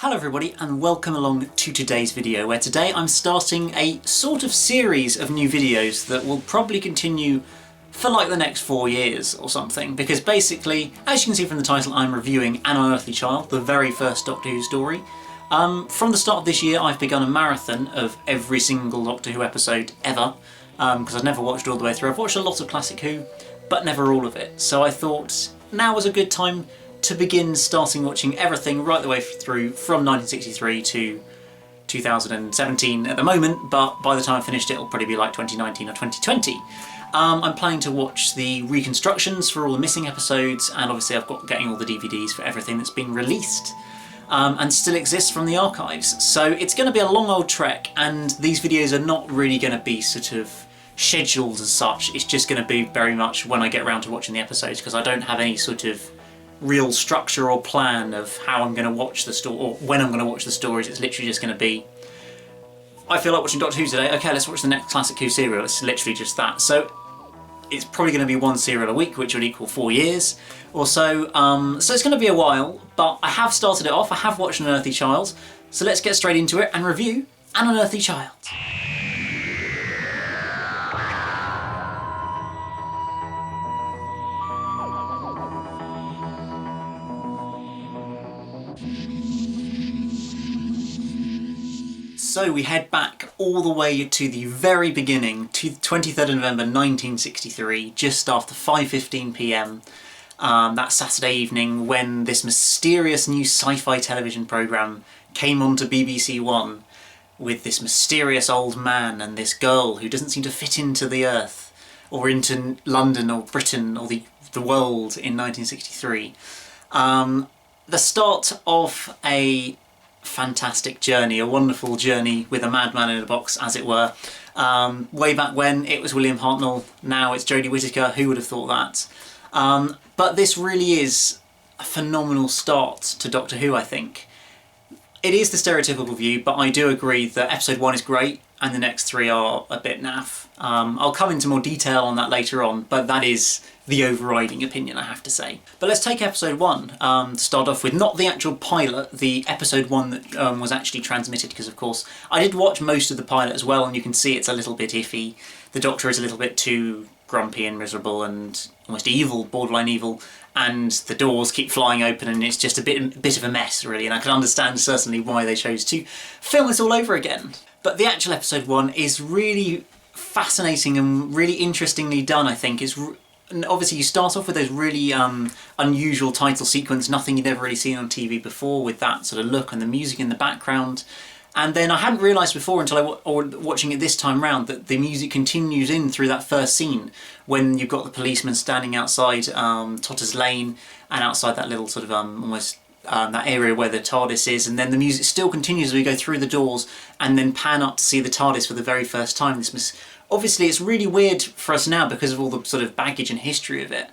Hello everybody and welcome along to today's video, where today I'm starting a sort of series of new videos that will probably continue for like the next 4 years or something, because basically, as you can see from the title, I'm reviewing An Unearthly Child, the very first Doctor Who story. From the start of this year I've begun a marathon of every single Doctor Who episode ever, because I've never watched all the way through. I've watched a lot of Classic Who, but never all of it, so I thought now was a good time to begin starting watching everything right the way through from 1963 to 2017 at the moment, but by the time I finished it, it'll probably be like 2019 or 2020. I'm planning to watch the reconstructions for all the missing episodes, and obviously I've got getting all the DVDs for everything that's been released and still exists from the archives. So it's going to be a long old trek, and these videos are not really going to be sort of scheduled as such. It's just going to be very much when I get around to watching the episodes, because I don't have any sort of real structure or plan of how I'm going to watch the story, or when I'm going to watch the stories. It's literally just going to be, I feel like watching Doctor Who today, okay, let's watch the next Classic Who serial. It's literally just that. So it's probably going to be one serial a week, which would equal 4 years or so. So it's going to be a while, but I have started it off. I have watched An Unearthly Child, so let's get straight into it and review An Unearthly Child. So we head back all the way to the very beginning, to 23rd of November 1963, just after 5:15 PM, that Saturday evening, when this mysterious new sci-fi television programme came onto BBC One with this mysterious old man and this girl who doesn't seem to fit into the Earth, or into London or Britain or the world in 1963. The start of a fantastic journey, a wonderful journey with a madman in a box, as it were. Way back when it was William Hartnell, now it's Jodie Whittaker. Who would have thought that? But this really is a phenomenal start to Doctor Who, I think. It is the stereotypical view, but I do agree that episode 1 is great and the next 3 are a bit naff. I'll come into more detail on that later on, but that is the overriding opinion, I have to say. But let's take episode 1 to start off with. Not the actual pilot, the episode 1 that was actually transmitted, because of course I did watch most of the pilot as well, and you can see it's a little bit iffy. The Doctor is a little bit too grumpy and miserable and almost evil, borderline evil, and the doors keep flying open and it's just a bit of a mess, really, and I can understand certainly why they chose to film this all over again. But the actual episode 1 is really fascinating and really interestingly done, I think. And obviously you start off with those really unusual title sequence, nothing you'd ever really seen on TV before, with that sort of look and the music in the background. And then I hadn't realised before until watching it this time round that the music continues in through that first scene, when you've got the policeman standing outside Totter's Lane and outside that little sort of almost that area where the TARDIS is, and then the music still continues as we go through the doors and then pan up to see the TARDIS for the very first time. Obviously it's really weird for us now because of all the sort of baggage and history of it,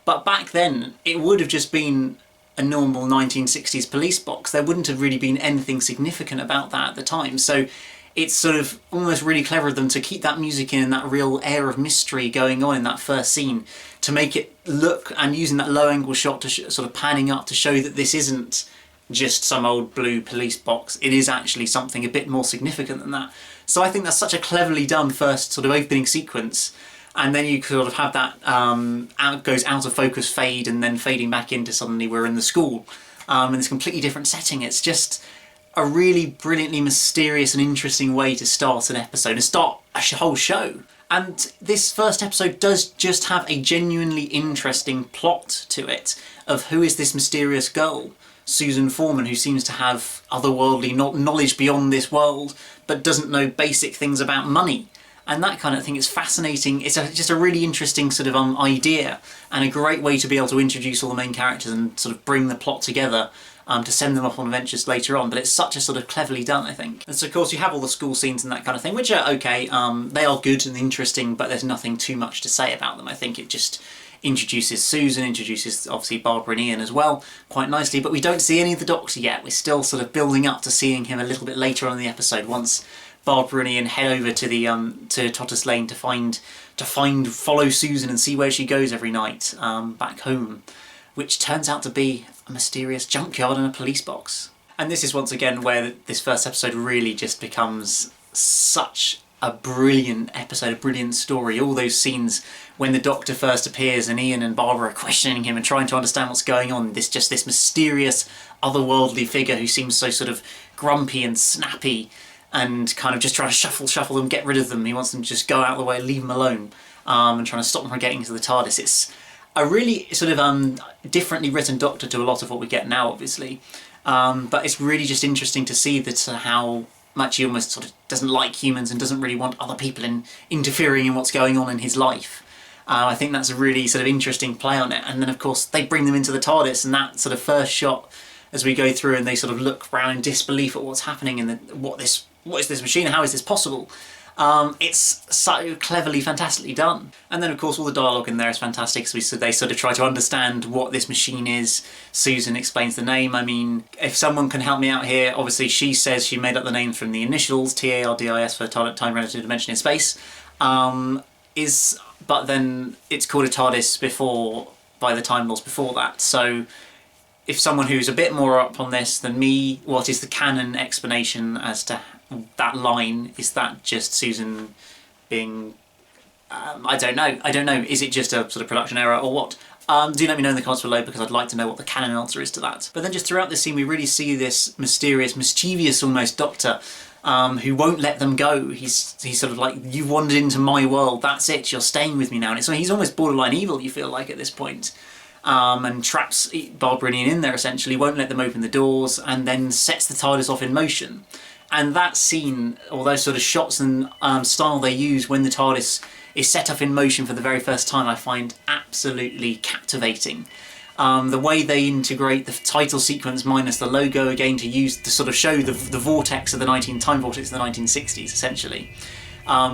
but back then it would have just been a normal 1960s police box. There wouldn't have really been anything significant about that at the time, so it's sort of almost really clever of them to keep that music in and that real air of mystery going on in that first scene, to make it look, and using that low angle shot to sort of panning up to show that this isn't just some old blue police box, it is actually something a bit more significant than that. So I think that's such a cleverly done first sort of opening sequence, and then you sort of have that goes out of focus fade and then fading back into suddenly we're in the school in this completely different setting. It's just a really brilliantly mysterious and interesting way to start an episode and start a whole show. And this first episode does just have a genuinely interesting plot to it, of who is this mysterious girl, Susan Foreman, who seems to have otherworldly knowledge beyond this world, but doesn't know basic things about money. And that kind of thing is fascinating. It's just a really interesting sort of idea, and a great way to be able to introduce all the main characters and sort of bring the plot together to send them off on adventures later on. But it's such a sort of cleverly done, I think. And so of course you have all the school scenes and that kind of thing, which are okay. They are good and interesting, but there's nothing too much to say about them. I think it just introduces Susan, introduces obviously Barbara and Ian as well quite nicely, but we don't see any of the Doctor yet. We're still sort of building up to seeing him a little bit later on in the episode, once Barbara and Ian head over to the to Totter's Lane to follow Susan and see where she goes every night back home, which turns out to be a mysterious junkyard and a police box. And this is once again where this first episode really just becomes such a brilliant episode, a brilliant story. All those scenes when the Doctor first appears and Ian and Barbara are questioning him and trying to understand what's going on. This mysterious, otherworldly figure who seems so sort of grumpy and snappy and kind of just trying to shuffle them, get rid of them. He wants them to just go out of the way, leave them alone, and trying to stop them from getting into the TARDIS. It's a really sort of differently written Doctor to a lot of what we get now, obviously. But it's really just interesting to see that how much he almost sort of doesn't like humans and doesn't really want other people interfering in what's going on in his life. I think that's a really sort of interesting play on it. And then of course they bring them into the TARDIS, and that sort of first shot as we go through and they sort of look around in disbelief at what's happening and what is this machine, how is this possible? It's so cleverly, fantastically done. And then of course all the dialogue in there is fantastic, so they sort of try to understand what this machine is. Susan explains the name. I mean, if someone can help me out here, obviously she says she made up the name from the initials, TARDIS for Time Relative Dimension in Space, but then it's called a TARDIS by the Time Lords before that. So if someone who's a bit more up on this than me, what is the canon explanation as to that line? Is that just Susan being... I don't know. Is it just a sort of production error or what? Do let me know in the comments below, because I'd like to know what the canon answer is to that. But then just throughout this scene we really see this mysterious, mischievous almost Doctor who won't let them go. He's sort of like, you've wandered into my world, that's it, you're staying with me now. And he's almost borderline evil, you feel like, at this point. And traps Barbara and Ian in there essentially, won't let them open the doors, and then sets the TARDIS off in motion. And that scene, or those sort of shots and style they use when the TARDIS is set up in motion for the very first time, I find absolutely captivating. The way they integrate the title sequence minus the logo again to sort of show the vortex of the time vortex of the 1960s essentially,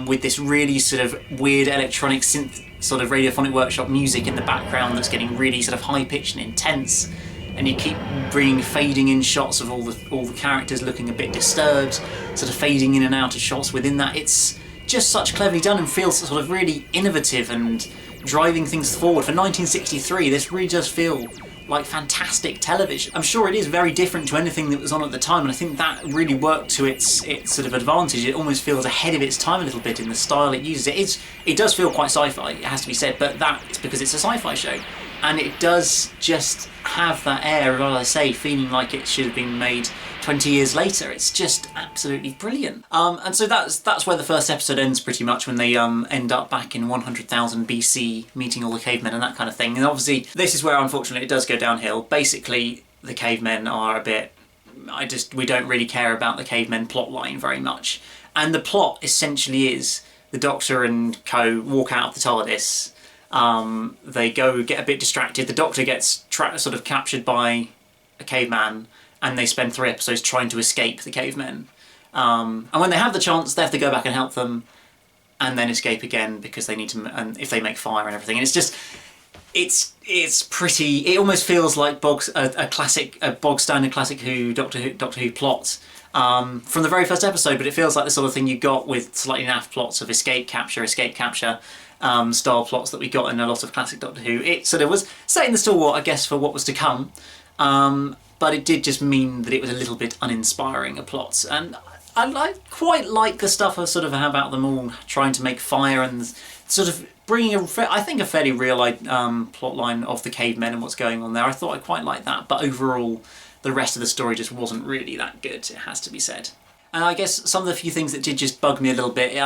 with this really sort of weird electronic synth sort of radiophonic workshop music in the background that's getting really sort of high pitched and intense. And you keep fading in shots of all the characters looking a bit disturbed, sort of fading in and out of shots within that. It's just such cleverly done and feels sort of really innovative and driving things forward. For 1963, this really does feel like fantastic television. I'm sure it is very different to anything that was on at the time, and I think that really worked to its sort of advantage. It almost feels ahead of its time a little bit in the style it uses. It does feel quite sci-fi, it has to be said, but that's because it's a sci-fi show. And it does just have that air of, as I say, feeling like it should have been made 20 years later. It's just absolutely brilliant. And so that's where the first episode ends pretty much, when they end up back in 100,000 BC meeting all the cavemen and that kind of thing. And obviously this is where unfortunately it does go downhill. Basically the cavemen are a bit... we don't really care about the cavemen plotline very much. And the plot essentially is the Doctor and co walk out of the TARDIS. They go get a bit distracted. The Doctor gets sort of captured by a caveman, and they spend 3 episodes trying to escape the cavemen. And when they have the chance, they have to go back and help them, and then escape again because they need to. And if they make fire and everything, and it's just, it's pretty. It almost feels like a bog standard classic Doctor Who plot. From the very first episode, but it feels like the sort of thing you got with slightly naff plots of escape capture. Style plots that we got in a lot of classic Doctor Who. It sort of was setting the stalwart, I guess, for what was to come, but it did just mean that it was a little bit uninspiring a plot. And I quite like the stuff of sort of about them all trying to make fire and sort of bringing I think a fairly real plot line of the cavemen and what's going on there. I thought I quite liked that, but overall the rest of the story just wasn't really that good, it has to be said. And I guess some of the few things that did just bug me a little bit,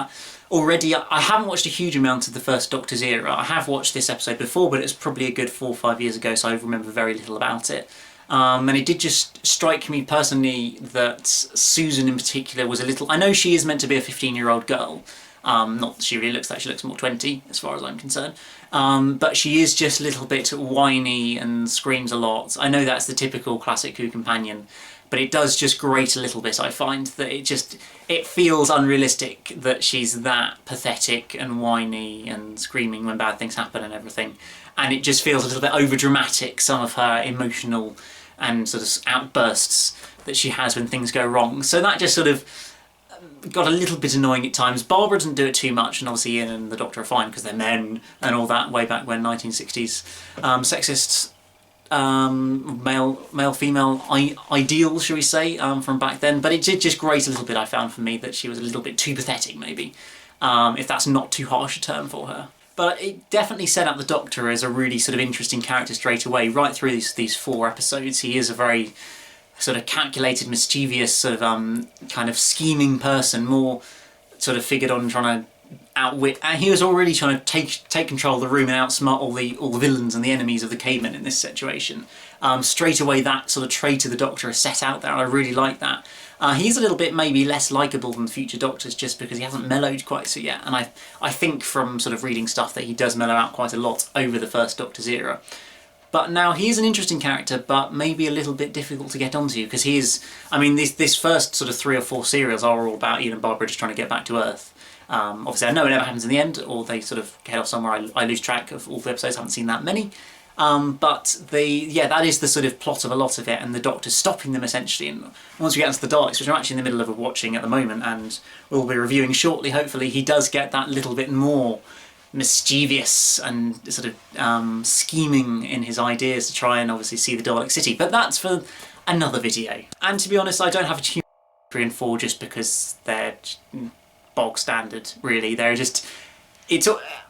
already, I haven't watched a huge amount of the first Doctor's era. I have watched this episode before, but it was probably a good 4 or 5 years ago, so I remember very little about it. And it did just strike me personally that Susan in particular was a little... I know she is meant to be a 15-year-old girl. Not that she really looks like, she looks more 20, as far as I'm concerned. But she is just a little bit whiny and screams a lot. I know that's the typical classic Who companion, but it does just grate a little bit. I find that it feels unrealistic that she's that pathetic and whiny and screaming when bad things happen and everything. And it just feels a little bit overdramatic, some of her emotional and sort of outbursts that she has when things go wrong. So that just sort of got a little bit annoying at times. Barbara doesn't do it too much, and obviously Ian and the Doctor are fine because they're men and all that way back when 1960s sexist male-female ideals, shall we say, from back then, but it did just grate a little bit, I found, for me, that she was a little bit too pathetic, maybe, if that's not too harsh a term for her. But it definitely set up the Doctor as a really sort of interesting character straight away, right through these 4 episodes. He is a very sort of calculated, mischievous, sort of kind of scheming person, more sort of figured on trying to outwit, and he was already trying to take control of the room and outsmart all the villains and the enemies of the cavemen in this situation. Straight away, that sort of trait of the Doctor is set out there, and I really like that. He's a little bit maybe less likeable than the future Doctors just because he hasn't mellowed quite so yet, and I think from sort of reading stuff that he does mellow out quite a lot over the first Doctor's era. But now he is an interesting character, but maybe a little bit difficult to get onto, because he is, I mean, this first sort of 3 or 4 serials are all about Ian and Barbara just trying to get back to Earth. Obviously I know it never happens in the end, or they sort of head off somewhere. I lose track of all the episodes, I haven't seen that many. But that is the sort of plot of a lot of it, and the Doctor's stopping them essentially. And once we get into the Daleks, which I'm actually in the middle of watching at the moment, and we'll be reviewing shortly, hopefully, he does get that little bit more mischievous and sort of scheming in his ideas to try and obviously see the Dalek City. But that's for another video. And to be honest, I don't have a 3 and 4 just because they're bog standard, really. They're just... An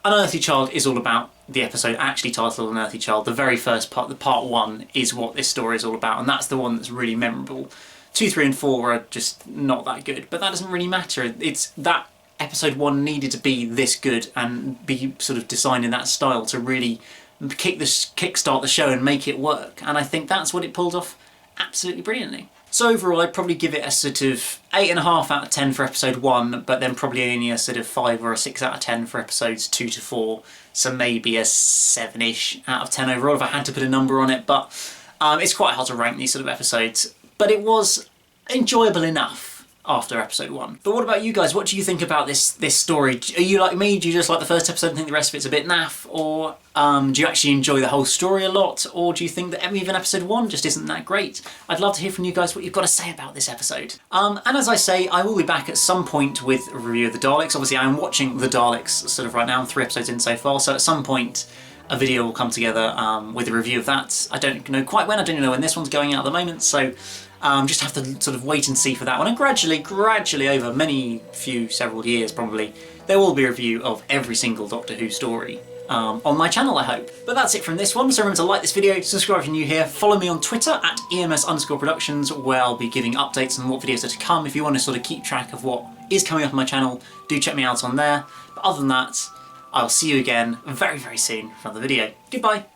Unearthly Child is all about the episode actually titled An Unearthly Child. The very first part, the part 1, is what this story is all about, and that's the one that's really memorable. 2, 3 and 4 are just not that good, but that doesn't really matter. It's that episode 1 needed to be this good and be sort of designed in that style to really kickstart the show and make it work, and I think that's what it pulled off absolutely brilliantly. So overall, I'd probably give it a sort of 8.5 out of 10 for episode 1, but then probably only a sort of 5 or a 6 out of 10 for episodes 2 to 4, so maybe a 7-ish out of 10 overall if I had to put a number on it, but it's quite hard to rank these sort of episodes. But it was enjoyable enough after episode 1. But what about you guys? What do you think about this story? Are you like me? Do you just like the first episode and think the rest of it's a bit naff? Or do you actually enjoy the whole story a lot? Or do you think that even episode 1 just isn't that great? I'd love to hear from you guys what you've got to say about this episode. And as I say, I will be back at some point with a review of the Daleks. Obviously, I'm watching the Daleks sort of right now. I'm 3 episodes in so far, so at some point a video will come together with a review of that. I don't know quite when. I don't even know when this one's going out at the moment, so just have to sort of wait and see for that one. And gradually over several years probably, there will be a review of every single Doctor Who story on my channel, I hope. But that's it from this one, so remember to like this video, subscribe if you're new here, follow me on Twitter at EMS_Productions, where I'll be giving updates on what videos are to come. If you want to sort of keep track of what is coming up on my channel, do check me out on there. But other than that, I'll see you again very, very soon for another video. Goodbye!